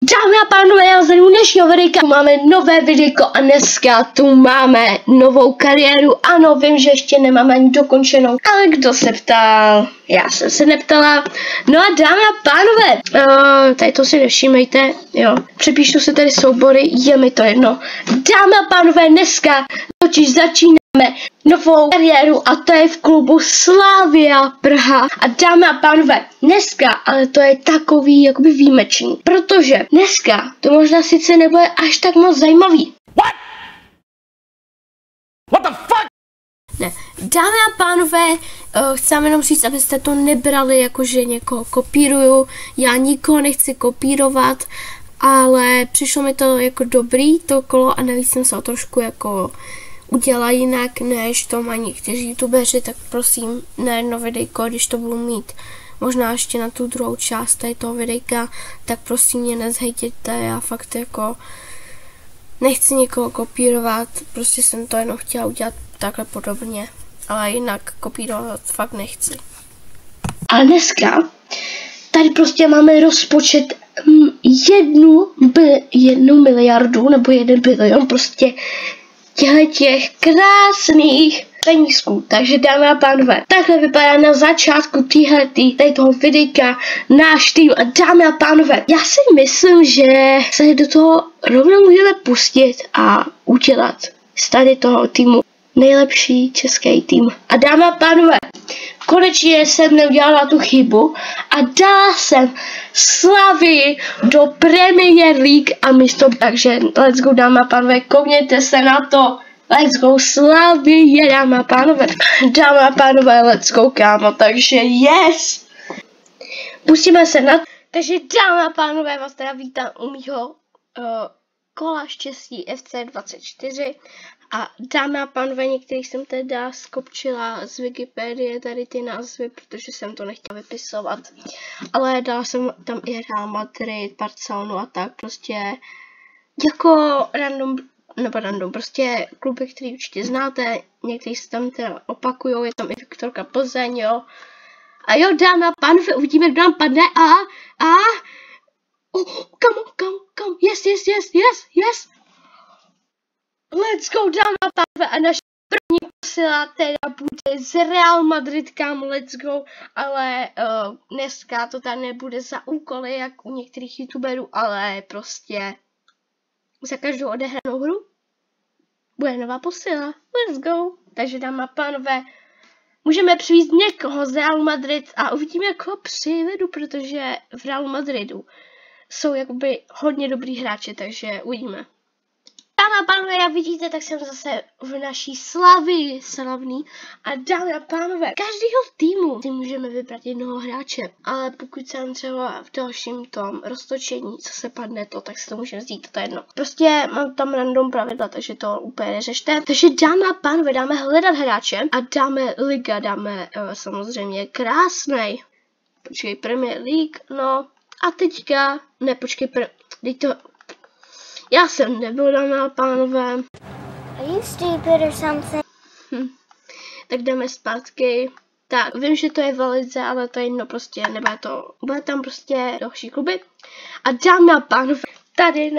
Dámy a pánové, já jsem u dnešního videa, máme nové videjko a dneska tu máme novou kariéru. Ano, vím, že ještě nemáme ani dokončenou, ale kdo se ptal? Já jsem se neptala. No a dámy a pánové, tady to si nevšímejte, jo. Přepíšu si tady soubory, je mi to jedno. Dámy a pánové, dneska totiž začínáme novou kariéru a to je v klubu Slavia Praha. A dámy a pánové, dneska, ale to je takový jakoby výjimečný, protože dneska to možná sice nebude až tak moc zajímavý. What the fuck? Ne, dámy a pánové, chci vám jenom říct, abyste to nebrali jako, že někoho kopíruju. Já nikoho nechci kopírovat, ale přišlo mi to jako dobrý to kolo a navíc jsem se o trošku jako udělala jinak, než to mají někteří youtubeři, tak prosím na jedno videjko, když to budu mít možná ještě na tu druhou část tady toho videjka, tak prosím mě nezhejtěte, já fakt jako nechci někoho kopírovat, prostě jsem to jenom chtěla udělat takhle podobně, ale jinak kopírovat fakt nechci. A dneska tady prostě máme rozpočet 1 miliardu nebo 1 bilion, prostě těch krásných penízků. Takže dámy a pánové, takhle vypadá na začátku tady toho videjka náš tým. A dámy a pánové, já si myslím, že se do toho rovnou můžeme pustit a udělat z tady toho týmu nejlepší český tým. A dámy a pánové, konečně jsem neudělala tu chybu a dala jsem Slavii do Premier League a místo, takže let's go dámy a pánové, koukněte se na to, let's go Slavie dámy a pánové, let's go kámo, takže yes, pustíme se na to, takže dámy a pánové, vás teda vítám u mýho kola štěstí FC24 a dámy a pánové, některých jsem teda skopčila z Wikipedie tady ty názvy, protože jsem to nechtěla vypisovat, ale dala jsem tam i Real Madrid, Barcelonu a tak, prostě jako random, prostě kluby, který určitě znáte, někteří se tam teda opakujou, je tam i Viktorka Plzeň, jo. A jo, dámy a pánové, uvidíme, kdo nám padne come, yes. Let's go, dámy a pánové, a naše první posila teda bude z Real Madrid, kámo, let's go, ale dneska to tady nebude za úkoly, jak u některých youtuberů, ale prostě za každou odehranou hru bude nová posila, let's go, takže dámy a pánové, můžeme přivést někoho z Real Madrid a uvidíme, jak ho přivedu, protože v Real Madridu jsou jakoby hodně dobrý hráči, takže uvidíme. Dámy a pánové, jak vidíte, tak jsem zase v naší slavný a dámy a pánové, každýho týmu si můžeme vybrat jednoho hráče, ale pokud jsem třeba v dalším tom roztočení, co se padne to, tak si to můžeme vzít, to je jedno. Prostě mám tam random pravidla, takže to úplně neřešte. Takže dámy a pánové, dáme hledat hráče a dáme liga, dáme samozřejmě krásnej. Počkej, Premier League, no a teďka, ne počkej, já jsem nebyl, dámy a pánové. Are you stupid or something? Tak jdeme zpátky. Tak, vím, že to je velice, ale to je jedno prostě, nebude to, bude tam prostě další kluby. A dámy a pánové, tady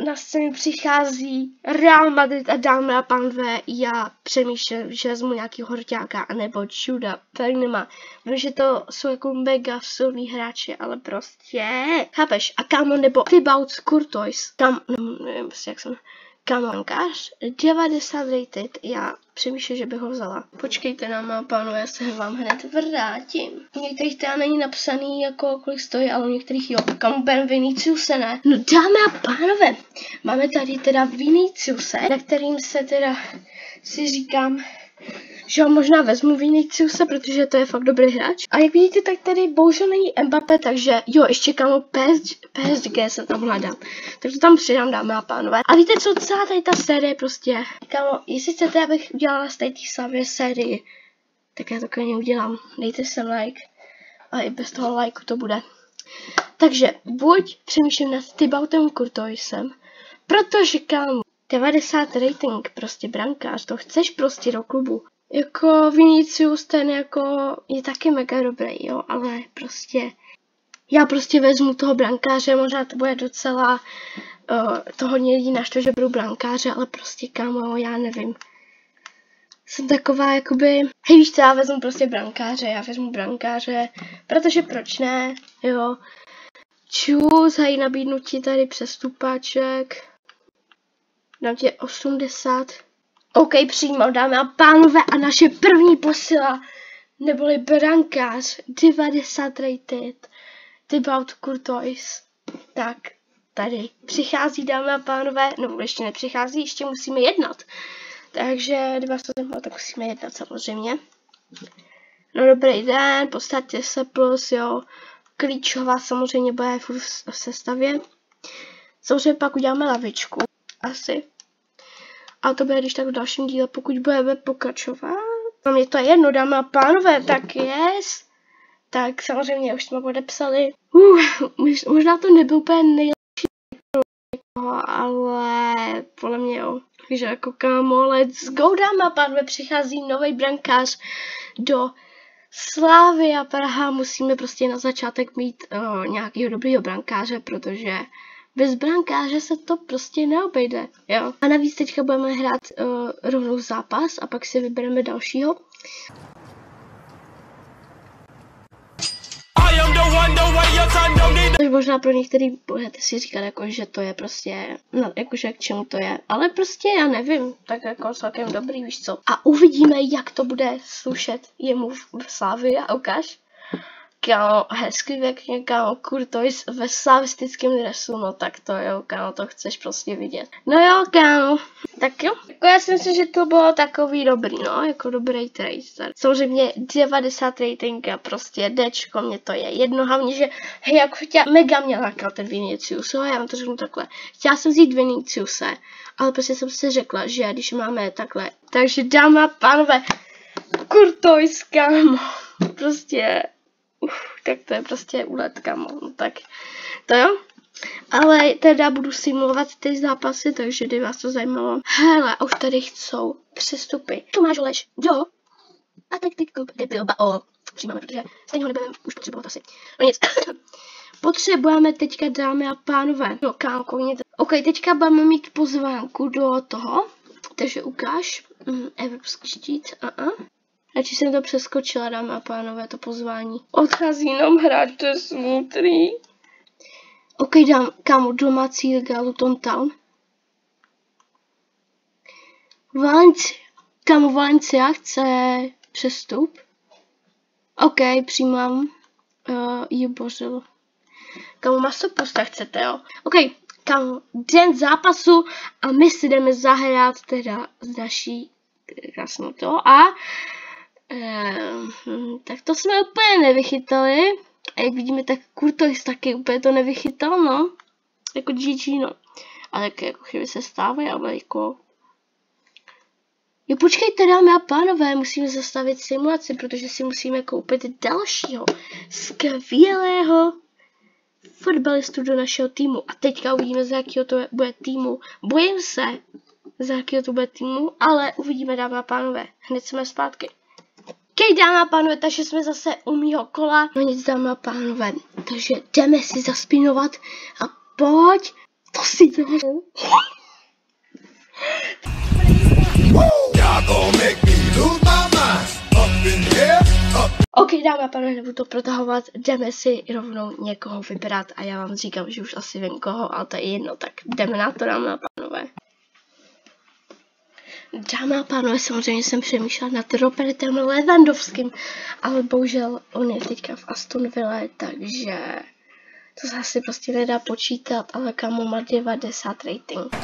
na scénu přichází Real Madrid a dámy a pánové, já přemýšlím, že vezmu nějaký horťáka, anebo Juda, Bellinghama. Vím, že to jsou jako mega silný hráči, ale prostě, chápeš, a kámo, nebo Thibaut Courtois, tam, nevím, jak jsem, kamonkář, 90 rated, já přemýšlím, že bych ho vzala. Počkejte, dámy a pánové, já se vám hned vrátím. U některých teda není napsaný, jako kolik stojí, ale u některých jo. Kam Ben Viniciuse, ne? No dámy a pánové, máme tady teda Viniciuse, na kterým se teda si říkám, že ho možná vezmu Viniciuse, protože to je fakt dobrý hráč. A jak vidíte, tak tady bohužel není Mbappé, takže jo, ještě kámo PSG se tam hledám. Tak to tam přidám, dámy a pánové. A víte co, celá tady ta série prostě, kámo, jestli chcete, abych udělala z té Slavie sérii, tak já to klidně udělám. Dejte se like a i bez toho lajku to bude. Takže buď přemýšlím nad Thibautem Courtoisem, protože kámo, 90 rating, prostě brankář, to chceš prostě do klubu. Jako Vinicius, ten jako je taky mega dobrý, jo, ale prostě Já prostě vezmu toho brankáře, možná to bude docela to hodně lidí naštve, že budu brankáře, ale prostě kámo, já nevím. Jsem taková jakoby, hej víš co, já vezmu prostě brankáře, protože proč ne, jo. Čus, hej, nabídnu ti tady přestupáček. Dám ti 80. OK, přijímal, dámy a pánové, a naše první posila, neboli brankář, 90 rated, Thibaut Courtois. Tak, tady přichází, dámy a pánové, no ještě nepřichází, ještě musíme jednat. Takže, kdyby vás to zajímalo, tak musíme jednat samozřejmě. No dobrý den, postavte se plus, jo. Klíčová samozřejmě bude furt v sestavě. Samozřejmě pak uděláme lavičku, asi. A to bude když tak v dalším díle, pokud budeme pokračovat. A mě to je jedno, dámy a pánové, tak yes. Tak samozřejmě už jsme podepsali. Možná to nebyl úplně nejlepší, ale podle mě jo. Takže jako kámo, let's go, dámy a pánové, přichází nový brankář do Slávy a Praha. Musíme prostě na začátek mít nějakého dobrýho brankáře, protože bez brankáře se to prostě neobejde, jo. A navíc teďka budeme hrát rovnou zápas a pak si vybereme dalšího. Takže možná pro některý budete si říkat, jako, že to je prostě, no, jakože k čemu to je, ale prostě já nevím, tak jako celkem dobrý, víš co. A uvidíme, jak to bude slušet jemu v Slávii a ukáž. Kámo, hezký věkně, kámo, Courtois ve slavistickém dresu, no tak to jo, kámo, to chceš prostě vidět. No jo, kámo, tak jo. Jako já si myslím, že to bylo takový dobrý, no, jako dobrý trade. Samozřejmě 90 rating a prostě Dčko, mě to je jedno, hlavně, že hej, jako chtěla, mega mě lákal ten Vinicius, jo, já vám to řeknu takhle. Chtěla jsem vzít Viniciuse, ale prostě jsem si řekla, že když máme takhle, takže dámy a pánové, Courtois, kámo, prostě... tak to je prostě úlet, kamo, no tak to jo. Ale teda budu simulovat ty zápasy, takže kdyby vás to zajímalo. Hele, už tady chcou přestupy. Tomáš Holeš, jo. A tak teď Bilbao přijímáme, protože stejně ho nebudeme už potřebovat asi. No nic. Potřebujeme teďka, dámy a pánové. No kámo, OK, teďka budeme mít pozvánku do toho. Takže ukáž. Evropský štít, Radši jsem to přeskočila, dámy a pánové, to pozvání. Odchází nám hráč, to je smutný. OK, dám kámo domácí liga Luton Town. Valencia chce přestup. OK, přijímám. Bořil. Kámo, masoposta chcete, jo? OK, kámo, den zápasu a my si jdeme zahrát teda z naší krásnou to a tak to jsme úplně nevychytali. A jak vidíme, tak Courtois taky úplně to nevychytal, no. Jako GG, no. Ale jako chyby se stávají, ale jako... Jo, počkejte, dámy a pánové, musíme zastavit simulaci, protože si musíme koupit dalšího skvělého fotbalistu do našeho týmu. A teďka uvidíme, za jakého to bude týmu. Bojím se, za jakého to bude týmu, ale uvidíme, dámy a pánové. Hned jsme zpátky. OK, dámy a pánové, takže jsme zase u mýho kola. No nic, dámy a pánové, takže jdeme si zaspinovat a pojď, to si dělám. OK, dámy a pánové, nebudu to protahovat, jdeme si rovnou někoho vybrat a já vám říkám, že už asi vím koho, ale to je jedno, tak jdeme na to, dámy a pánové. Dámy a pánové, samozřejmě jsem přemýšlela nad Robertem Lewandowským, ale bohužel on je teďka v Aston Villa, takže to se asi prostě nedá počítat, ale kámo má 90 rating.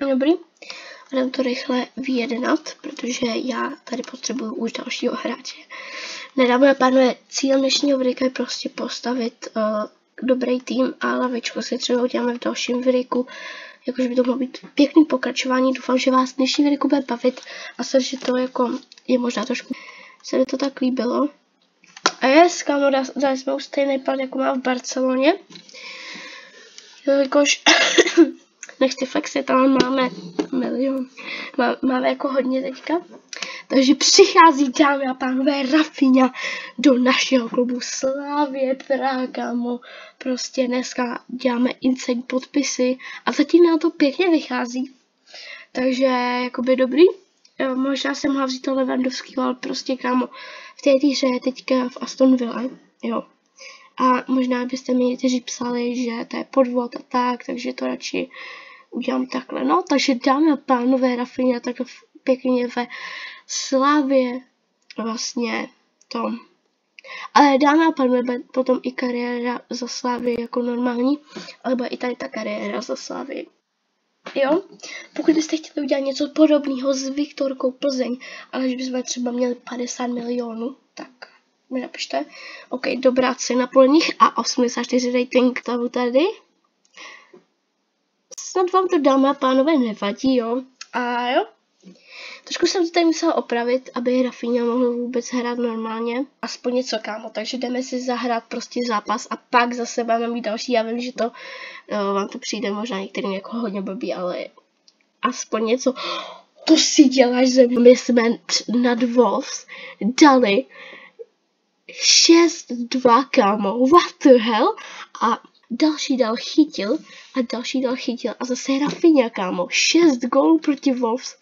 Dobrý, dám to rychle vyjednat, protože já tady potřebuju už dalšího hráče. Dámy a pánové, cíl dnešního videa je prostě postavit dobrý tým a lavičku si třeba uděláme v dalším videu, jakože by to mohlo být pěkný pokračování. Doufám, že vás dnešní video bude bavit a že to jako je možná trošku se mi to tak líbilo. A kámo, dali jsme už stejný plat, jako má v Barceloně. Jakož nechci flexit, ale máme milion. Máme jako hodně teďka. Takže přichází, dámy a pánové, Rafinha do našeho klubu Slavie Praha, kámo. Prostě dneska děláme insane podpisy a zatím nám to pěkně vychází. Takže jakoby dobrý. Jo, možná jsem mohla vzít to Lewandowského, ale prostě, kámo, v té hře je teďka v Aston Villa, jo. A možná byste mi někteří psali, že to je podvod a tak, takže to radši udělám takhle. No, takže dámy a pánové, Rafinha takhle pěkně ve Slavě vlastně to. Ale dámy a pánové, potom i kariéra za Slavii jako normální, alebo i tady ta kariéra za Slavii. Jo, pokud byste chtěli udělat něco podobného s Viktorkou Plzeň, ale že bychom třeba měli 50 milionů, tak mi napište. OK, dobrá cena pro nich a 84 rating tabu tady. Snad vám to, dámy a pánové, nevadí, jo. A jo, trošku jsem to tady musela opravit, aby Rafinha mohl vůbec hrát normálně. Aspoň něco, kámo, takže jdeme si zahrát prostě zápas a pak zase budeme mít další. Já vím, že to vám to přijde možná některým jako hodně blbý, ale aspoň něco. To si děláš ze mě. My jsme nad Wolves dali 6-2, kámo. What the hell? A další dal chytil a další dal chytil a zase Rafinha, kámo. 6 gólů proti Wolves.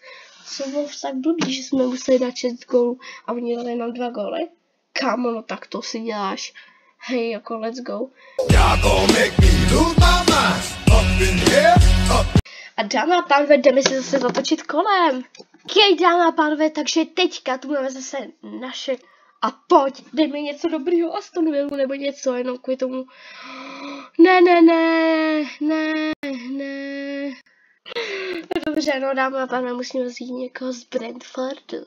Co Wolves tak blbý, že jsme museli dát 6 gólů a oni dali nám 2 góly? Kámo, no tak to si děláš. Hej, jako let's go. A dámy a pánové, jdeme si zase zatočit kolem. Ok, dámy a pánové, takže teďka tu máme zase naše... A pojď, dej mi něco dobrýho Aston Villa nebo něco, jenom kvůli tomu. Ne. Dobře, no dámy a pánové, musíme vzít někoho z Brentfordu.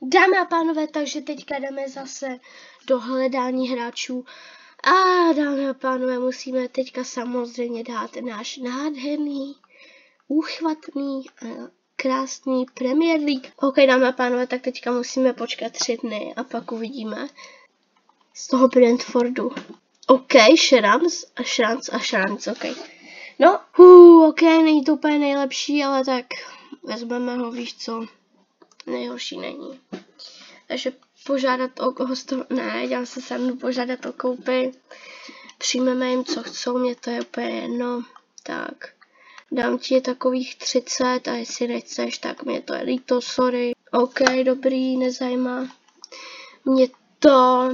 Dámy a pánové, takže teďka jdeme zase do hledání hráčů. A dámy a pánové, musíme teďka samozřejmě dát náš nádherný, úchvatný a krásný Premier League. Ok, dámy a pánové, tak teďka musíme počkat 3 dny a pak uvidíme z toho Brentfordu. Ok, Šranc, ok. No, ok, není to úplně nejlepší, ale tak vezmeme ho, víš co, nejhorší není. Takže požádat o hosto, ne, dělám se srandu, požádat o koupy, přijmeme jim, co chcou, mě to je úplně jedno, tak. Dám ti takových 30 a jestli nechceš, tak mě to je líto, sorry. Ok, dobrý, nezajímá mě to.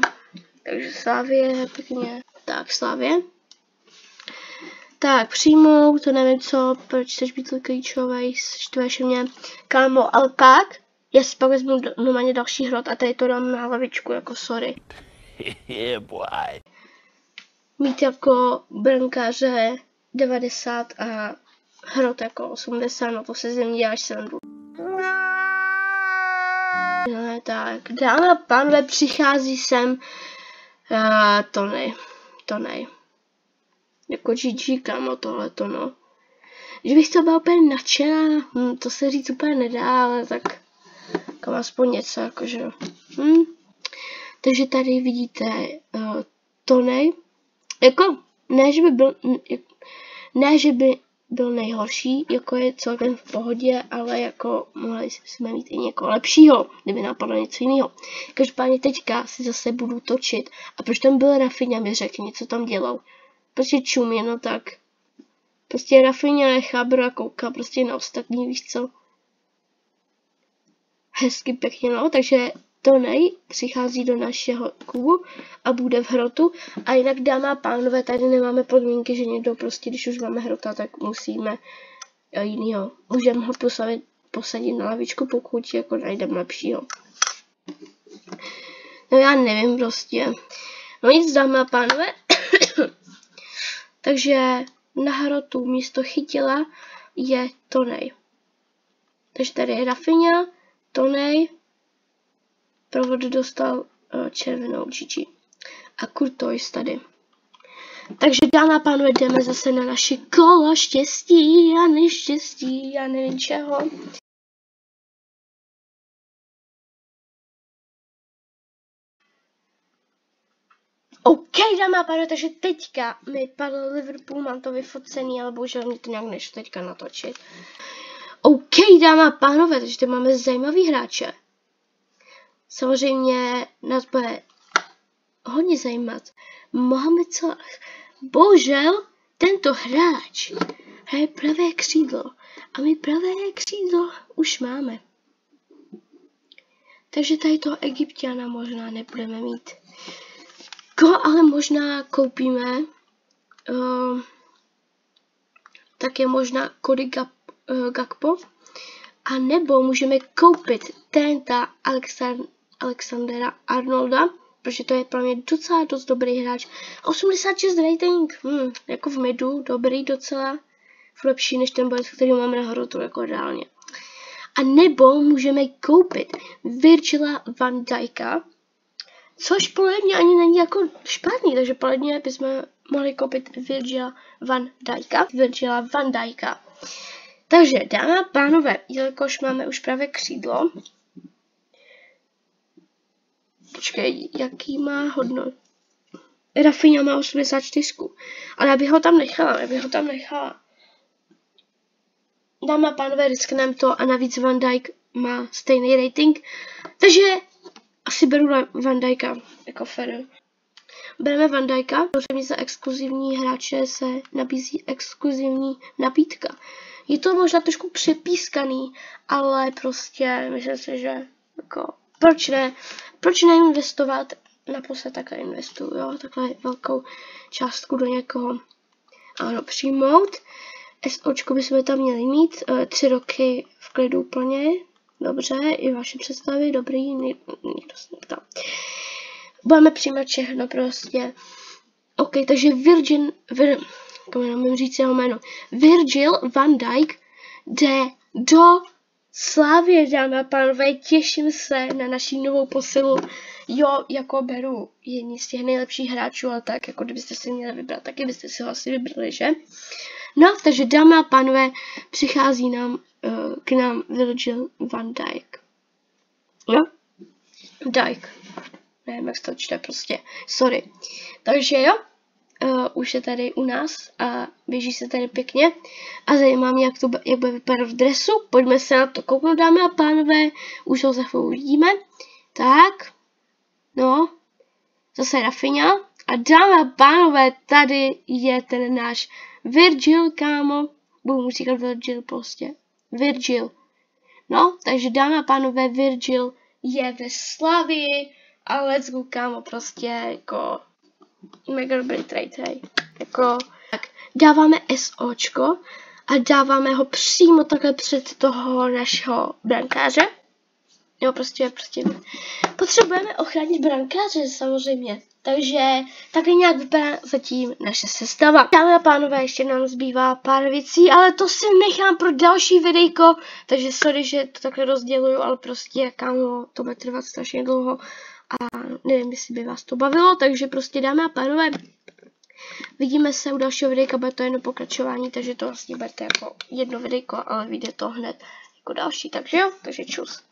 Takže Slavie, pěkně. Tak, Slavie. Tak, přijmout, to nevím co, proč chceš být klíčový, štveš mě. Kámo, ale pak, jestli pak vezmu normálně další hrot a tady to dám na hlavičku, jako sorry. Mít jako brankáře 90 a hrot jako 80, no to se ze mě děláš srandu. No, tak, dámy a pánové, přichází sem Tony. Jako GG, kámo, tohleto, no. Že bych to byla úplně nadšená, to se říct úplně nedá, ale tak kam aspoň něco, jakože. Takže tady vidíte Tony. Jako, ne, že by byl nejhorší, jako je celkem v pohodě, ale jako mohli jsme mít i někoho lepšího, kdyby napadlo něco jiného. Každopádně teďka si zase budu točit. A proč tam byl Rafinha, mi řekni, co tam dělal. Prostě čumí, no tak. Prostě Rafinha je chábr a kouká prostě na ostatní, víš co. Hezky pěkně, no, takže Tony přichází do našeho klubu a bude v hrotu. A jinak, dámy a pánové, tady nemáme podmínky, že někdo prostě, když už máme hrota, tak musíme jinýho. Můžeme ho posadit na lavičku, pokud jako najdeme lepšího. No já nevím prostě. No nic, dámy a pánové. Takže na hrotu místo chytila je Tony. Takže tady je Rafinha, Tony. Provod dostal červenou GG. A Courtois tady. Takže, dámy a pánové, jdeme zase na naše kolo štěstí a neštěstí a nevím čeho. OK, dámy a pánové, takže teďka mi padl Liverpool, mám to vyfocený, ale bohužel mě to nějak nešlo teďka natočit. OK, dámy a pánové, takže tady máme zajímavý hráče. samozřejmě nás bude hodně zajímat Mohamed Salah. Bohužel tento hráč hraje pravé křídlo a my pravé křídlo už máme. Takže tady toho Egypťana možná nebudeme mít. Koho ale možná koupíme, tak je možná Cody Gakpo, a nebo můžeme koupit Trenta Alexandera Arnolda, protože to je pro mě docela dost dobrý hráč. 86 rating, jako v midu, dobrý docela, lepší než ten bojec, který máme nahoru, to jako reálně. A nebo můžeme koupit Virgila van Dijka, což podle mě ani není jako špatný, takže podle mě bychom mohli koupit Virgila van Dijka. Takže, dámy a pánové, jelikož máme už právě křídlo, počkej, jaký má hodnot? Rafinha má 84, ale já bych ho tam nechala, Dámy a pánové, riskneme to a navíc Van Dijk má stejný rating, takže asi beru Van Dijka jako fair. Bereme Van Dijka, protože za exkluzivní hráče se nabízí exkluzivní nabídka. Je to možná trošku přepískaný, ale prostě myslím si, že jako, proč neinvestovat, naposled takhle investuju, jo, takhle velkou částku do někoho, ano, přijmout. SOčko bychom tam měli mít, 3 roky v klidu úplně, dobře, i vaše představy, dobrý, nikdo se neptá. Budeme přijímat všechno prostě. OK, takže Virgil van Dijk jde do Slavie, dámy a pánové, těším se na naši novou posilu. Jo, jako beru jedni z těch nejlepších hráčů, ale tak, jako kdybyste si měli vybrat, taky byste si ho asi vybrali, že? No, takže dámy a pánové, přichází k nám Virgil van Dijk. Jo? Dijk. Nevím, jak se to čte prostě. Sorry. Takže jo, už je tady u nás a běží se tady pěkně. A zajímá mě, jak bude vypadat v dresu. Pojďme se na to kouknout, dámy a pánové. Už ho za chvíli uvidíme. Tak. No. Zase Rafinha. A dámy a pánové, tady je ten náš Virgil, kámo. Budu mu říkat Virgil prostě. Virgil. No, takže dámy a pánové, Virgil je ve Slavii. A let's go, kámo, prostě jako mega dobrý trade, hej. Jako, tak, dáváme SOčko a dáváme ho přímo takhle před toho našeho brankáře. Jo, prostě potřebujeme ochránit brankáře samozřejmě. Takže takhle nějak vypadá zatím naše sestava. Dámy a pánové, ještě nám zbývá pár věcí, ale to si nechám pro další videjko. Takže sorry, že to takhle rozděluju, ale prostě, kámo, to bude trvat strašně dlouho. A nevím, jestli by vás to bavilo, takže prostě dámy a pánové, vidíme se u dalšího videjka, bude to jedno pokračování, takže to vlastně budete jako jedno videjko, ale vyjde to hned jako další, takže jo, takže čus.